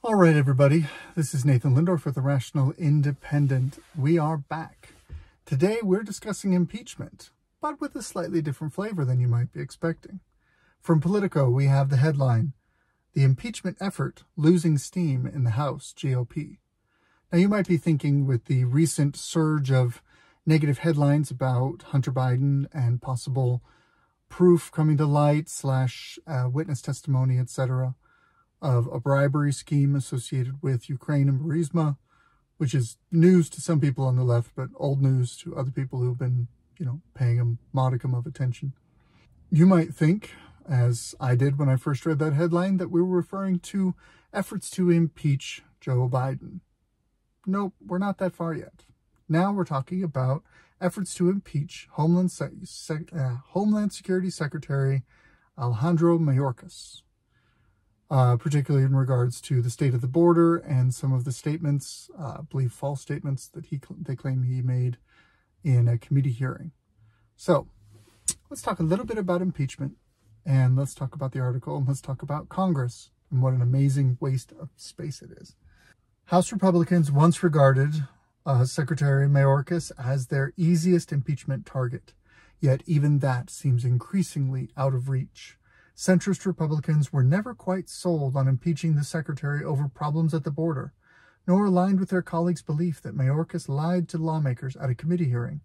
All right, everybody. This is Nathan Lindorf with The Rational Independent. We are back. Today, we're discussing impeachment, but with a slightly different flavor than you might be expecting. From Politico, we have the headline, "The Impeachment Effort Losing Steam in the House GOP." Now, you might be thinking with the recent surge of negative headlines about Hunter Biden and possible proof coming to light / witness testimony, etc., of a bribery scheme associated with Ukraine and Burisma, which is news to some people on the left, but old news to other people who've been, paying a modicum of attention. You might think, as I did when I first read that headline, that we were referring to efforts to impeach Joe Biden. Nope, we're not that far yet. Now we're talking about efforts to impeach Homeland Security Secretary Alejandro Mayorkas. Particularly in regards to the state of the border and some of the statements, I believe false statements that they claim he made in a committee hearing. So let's talk a little bit about impeachment, and let's talk about the article, and let's talk about Congress and what an amazing waste of space it is. House Republicans once regarded Secretary Mayorkas as their easiest impeachment target, yet even that seems increasingly out of reach. Centrist Republicans were never quite sold on impeaching the secretary over problems at the border, nor aligned with their colleagues' belief that Mayorkas lied to lawmakers at a committee hearing.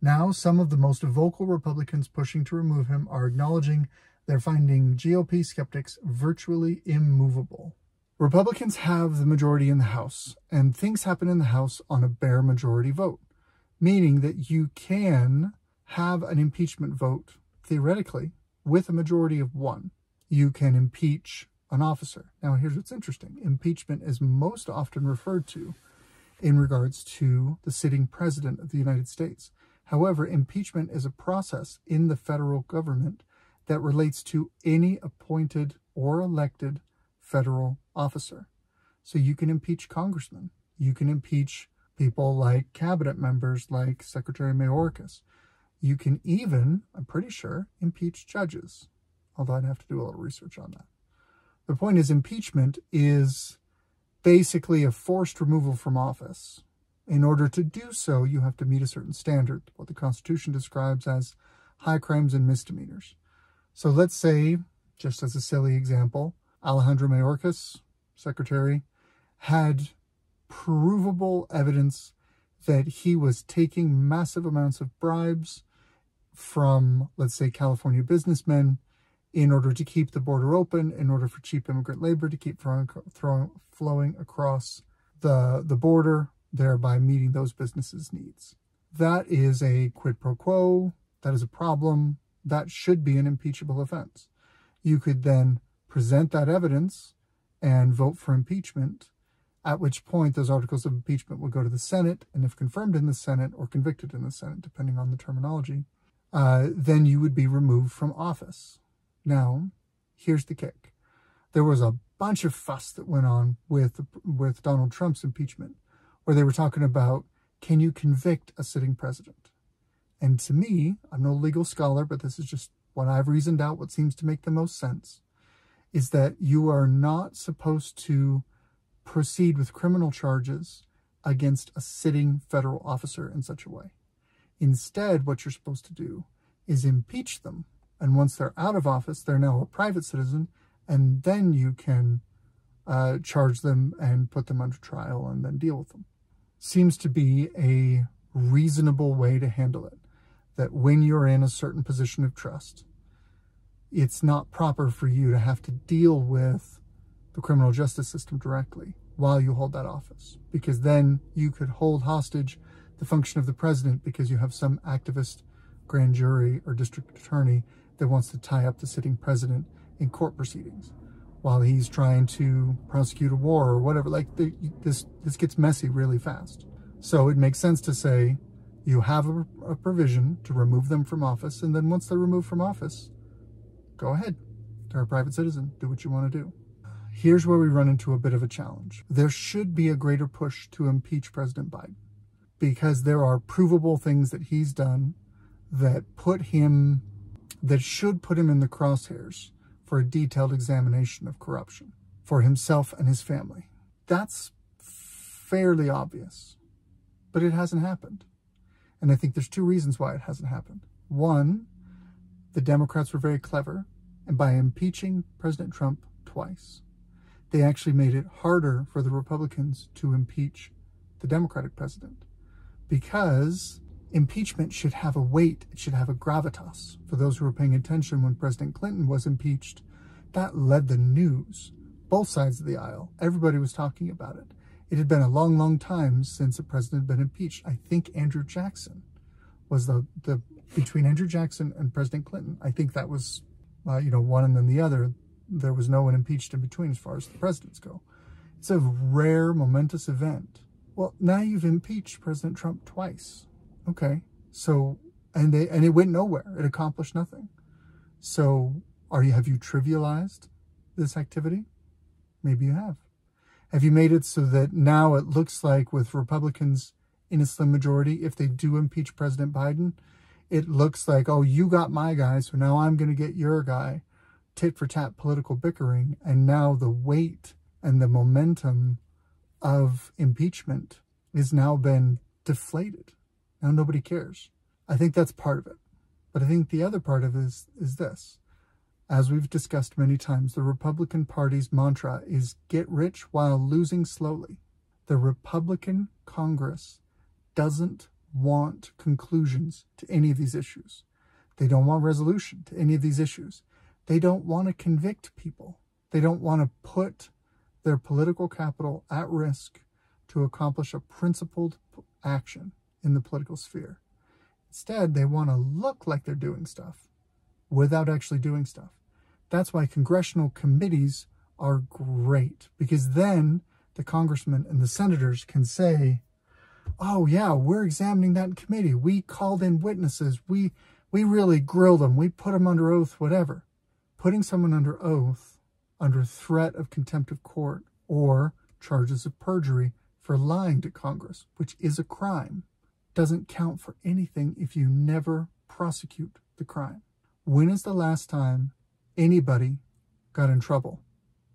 Now, some of the most vocal Republicans pushing to remove him are acknowledging they're finding GOP skeptics virtually immovable. Republicans have the majority in the House, and things happen in the House on a bare majority vote, meaning that you can have an impeachment vote, theoretically, with a majority of one. You can impeach an officer. Now, here's what's interesting. Impeachment is most often referred to in regards to the sitting president of the United States. However, impeachment is a process in the federal government that relates to any appointed or elected federal officer. So you can impeach congressmen. You can impeach people like cabinet members like Secretary Mayorkas. You can even, I'm pretty sure, impeach judges, although I'd have to do a little research on that. The point is, impeachment is basically a forced removal from office. In order to do so, you have to meet a certain standard, what the Constitution describes as high crimes and misdemeanors. So let's say, just as a silly example, Alejandro Mayorkas, secretary, had provable evidence that he was taking massive amounts of bribes from, let's say, California businessmen in order to keep the border open, in order for cheap immigrant labor to keep flowing across the border, thereby meeting those businesses' needs. That is a quid pro quo. That is a problem. That should be an impeachable offense. You could then present that evidence and vote for impeachment, at which point those articles of impeachment will go to the Senate, and if confirmed in the Senate or convicted in the Senate, depending on the terminology, then you would be removed from office. Now, here's the kick. There was a bunch of fuss that went on with Donald Trump's impeachment, where they were talking about, can you convict a sitting president? And to me, I'm no legal scholar, but this is just what I've reasoned out, what seems to make the most sense, is that you are not supposed to proceed with criminal charges against a sitting federal officer in such a way. Instead, what you're supposed to do is impeach them. And once they're out of office, they're now a private citizen, and then you can charge them and put them under trial and then deal with them. Seems to be a reasonable way to handle it. That when you're in a certain position of trust, it's not proper for you to have to deal with the criminal justice system directly while you hold that office, because then you could hold hostage the function of the president because you have some activist grand jury or district attorney that wants to tie up the sitting president in court proceedings while he's trying to prosecute a war or whatever. Like this gets messy really fast. So it makes sense to say you have a provision to remove them from office, and then once they're removed from office, go ahead. They're a private citizen. Do what you want to do. Here's where we run into a bit of a challenge. There should be a greater push to impeach President Biden because there are provable things that he's done that should put him in the crosshairs for a detailed examination of corruption for himself and his family. That's fairly obvious, but it hasn't happened. And I think there's two reasons why it hasn't happened. One, the Democrats were very clever, and by impeaching President Trump twice, they actually made it harder for the Republicans to impeach the Democratic president, because impeachment should have a weight, it should have a gravitas. For those who were paying attention when President Clinton was impeached, that led the news, both sides of the aisle. Everybody was talking about it. It had been a long, long time since a president had been impeached. I think Andrew Jackson was between Andrew Jackson and President Clinton. I think that was, one and then the other. There was no one impeached in between as far as the presidents go. It's a rare, momentous event. Well, now you've impeached President Trump twice. Okay, so, and it went nowhere. It accomplished nothing. So, have you trivialized this activity? Maybe you have. Have you made it so that now it looks like with Republicans in a slim majority, if they do impeach President Biden, it looks like, oh, you got my guy, so now I'm going to get your guy. Tit for tat political bickering. And now the weight and the momentum of impeachment has now been deflated. Now nobody cares. I think that's part of it. But I think the other part of it is this. As we've discussed many times, the Republican Party's mantra is get rich while losing slowly. The Republican Congress doesn't want conclusions to any of these issues. They don't want resolution to any of these issues. They don't want to convict people. They don't want to put their political capital at risk to accomplish a principled action in the political sphere. Instead, they want to look like they're doing stuff without actually doing stuff. That's why congressional committees are great, because then the congressmen and the senators can say, oh yeah, we're examining that in committee. We called in witnesses. We really grilled them. We put them under oath, whatever. Putting someone under oath under threat of contempt of court or charges of perjury for lying to Congress, which is a crime, doesn't count for anything if you never prosecute the crime. When is the last time anybody got in trouble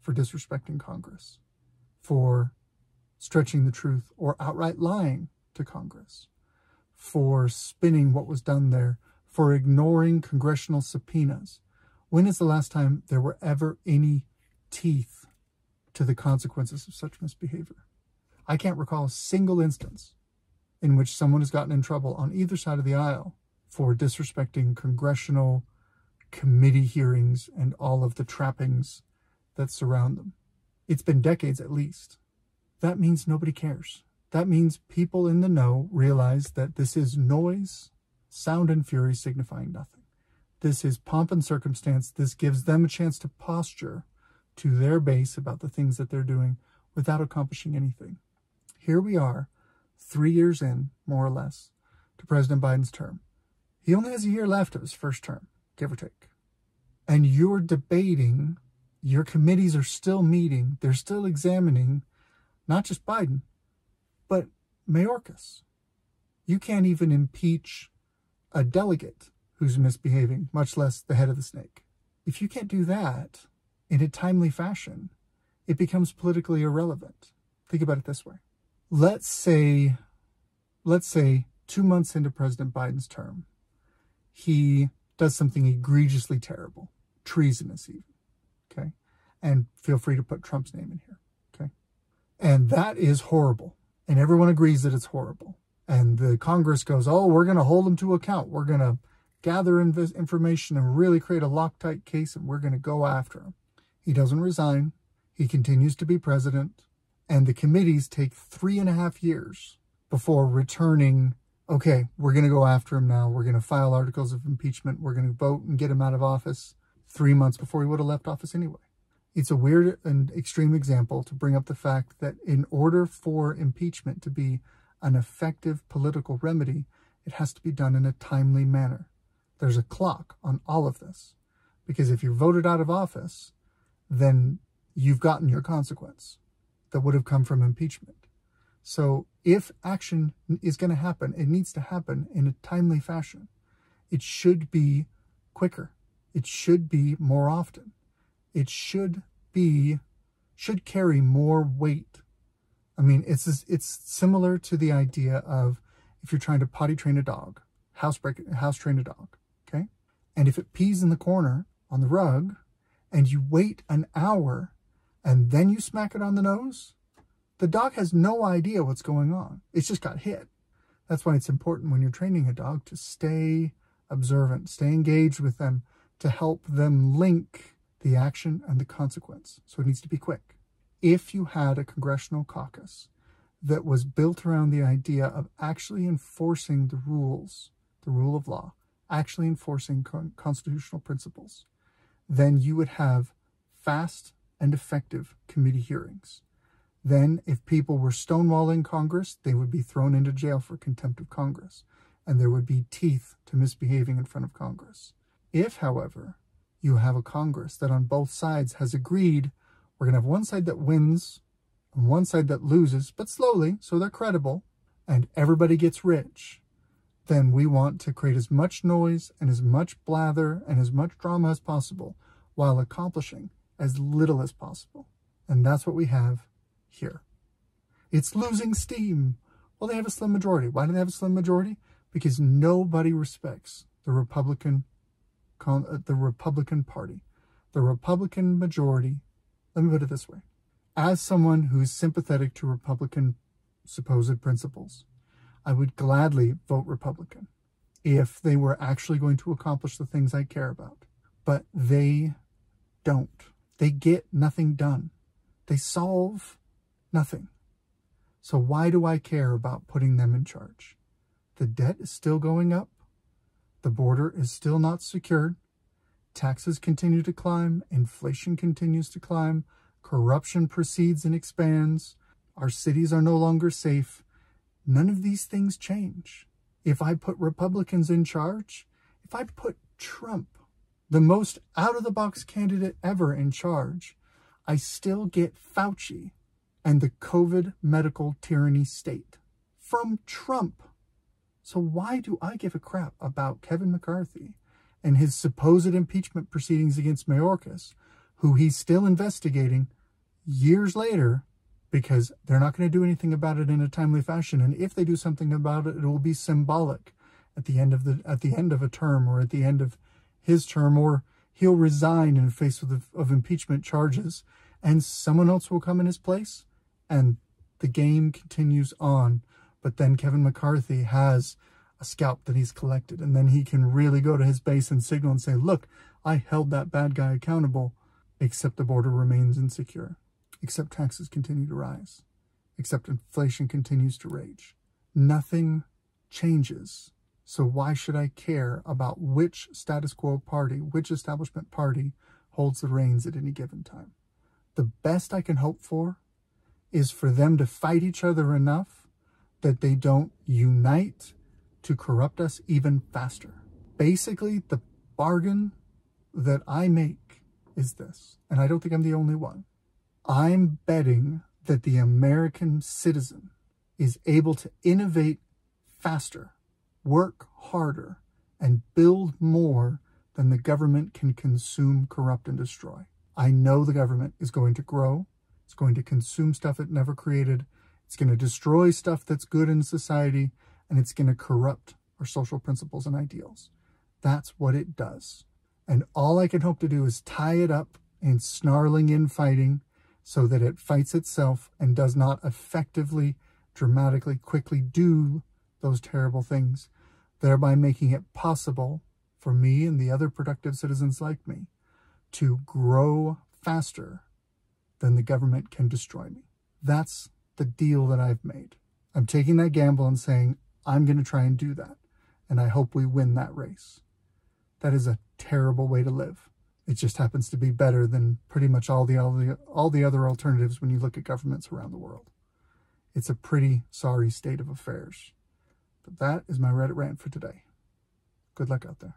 for disrespecting Congress, for stretching the truth or outright lying to Congress, for spinning what was done there, for ignoring congressional subpoenas? When is the last time there were ever any teeth to the consequences of such misbehavior? I can't recall a single instance in which someone has gotten in trouble on either side of the aisle for disrespecting congressional committee hearings and all of the trappings that surround them. It's been decades at least. That means nobody cares. That means people in the know realize that this is noise, sound and fury signifying nothing. This is pomp and circumstance. This gives them a chance to posture to their base about the things that they're doing without accomplishing anything. Here we are, 3 years in, more or less, to President Biden's term. He only has a year left of his first term, give or take. And you're debating, your committees are still meeting, they're still examining, not just Biden, but Mayorkas. You can't even impeach a delegate who's misbehaving, much less the head of the snake. If you can't do that in a timely fashion, it becomes politically irrelevant. Think about it this way. Let's say 2 months into President Biden's term, he does something egregiously terrible, treasonous even, okay? And feel free to put Trump's name in here, okay? And that is horrible. And everyone agrees that it's horrible. And the Congress goes, oh, we're going to hold him to account. We're going to gather information and really create a Loctite case, and we're going to go after him. He doesn't resign. He continues to be president. And the committees take 3.5 years before returning, okay, we're going to go after him now. We're going to file articles of impeachment. We're going to vote and get him out of office 3 months before he would have left office anyway. It's a weird and extreme example to bring up the fact that in order for impeachment to be an effective political remedy, it has to be done in a timely manner. There's a clock on all of this, because if you're voted out of office, then you've gotten your consequence that would have come from impeachment. So if action is going to happen, it needs to happen in a timely fashion. It should be quicker. It should be more often. It should carry more weight I mean, it's similar to the idea of if you're trying to potty train a dog, house train a dog, okay? And if it pees in the corner on the rug and you wait an hour and then you smack it on the nose, the dog has no idea what's going on. It's just got hit. That's why it's important when you're training a dog to stay observant, stay engaged with them, to help them link the action and the consequence. So it needs to be quick. If you had a congressional caucus that was built around the idea of actually enforcing the rules, the rule of law, actually enforcing constitutional principles, then you would have fast and effective committee hearings. Then if people were stonewalling Congress, they would be thrown into jail for contempt of Congress, and there would be teeth to misbehaving in front of Congress. If, however, you have a Congress that on both sides has agreed, we're going to have one side that wins and one side that loses, but slowly, so they're credible, and everybody gets rich, then we want to create as much noise and as much blather and as much drama as possible while accomplishing as little as possible. And that's what we have here. It's losing steam. Well, they have a slim majority. Why do they have a slim majority? Because nobody respects the Republican Party. The Republican majority, let me put it this way. As someone who's sympathetic to Republican supposed principles, I would gladly vote Republican if they were actually going to accomplish the things I care about. But they don't. They get nothing done. They solve nothing. So why do I care about putting them in charge? The debt is still going up. The border is still not secured. Taxes continue to climb. Inflation continues to climb. Corruption proceeds and expands. Our cities are no longer safe. None of these things change. If I put Republicans in charge, if I put Trump, the most out-of-the-box candidate ever, in charge, I still get Fauci and the COVID medical tyranny state from Trump. So why do I give a crap about Kevin McCarthy and his supposed impeachment proceedings against Mayorkas, who he's still investigating years later, because they're not going to do anything about it in a timely fashion. And if they do something about it, it will be symbolic at the end of a term, or at the end of his term, or he'll resign in the face of impeachment charges, and someone else will come in his place, and the game continues on. But then Kevin McCarthy has a scalp that he's collected, and then he can really go to his base and signal and say, look, I held that bad guy accountable, except the border remains insecure, except taxes continue to rise, except inflation continues to rage. Nothing changes. So why should I care about which status quo party, which establishment party holds the reins at any given time? The best I can hope for is for them to fight each other enough that they don't unite to corrupt us even faster. Basically, the bargain that I make is this, and I don't think I'm the only one. I'm betting that the American citizen is able to innovate faster, work harder, and build more than the government can consume, corrupt, and destroy. I know the government is going to grow. It's going to consume stuff it never created. It's going to destroy stuff that's good in society, and it's going to corrupt our social principles and ideals. That's what it does. And all I can hope to do is tie it up in snarling infighting so that it fights itself and does not effectively, dramatically, quickly do those terrible things, thereby making it possible for me and the other productive citizens like me to grow faster than the government can destroy me. That's the deal that I've made. I'm taking that gamble and saying, I'm going to try and do that. And I hope we win that race. That is a terrible way to live. It just happens to be better than pretty much all the other alternatives when you look at governments around the world. It's a pretty sorry state of affairs. But that is my Reddit rant for today. Good luck out there.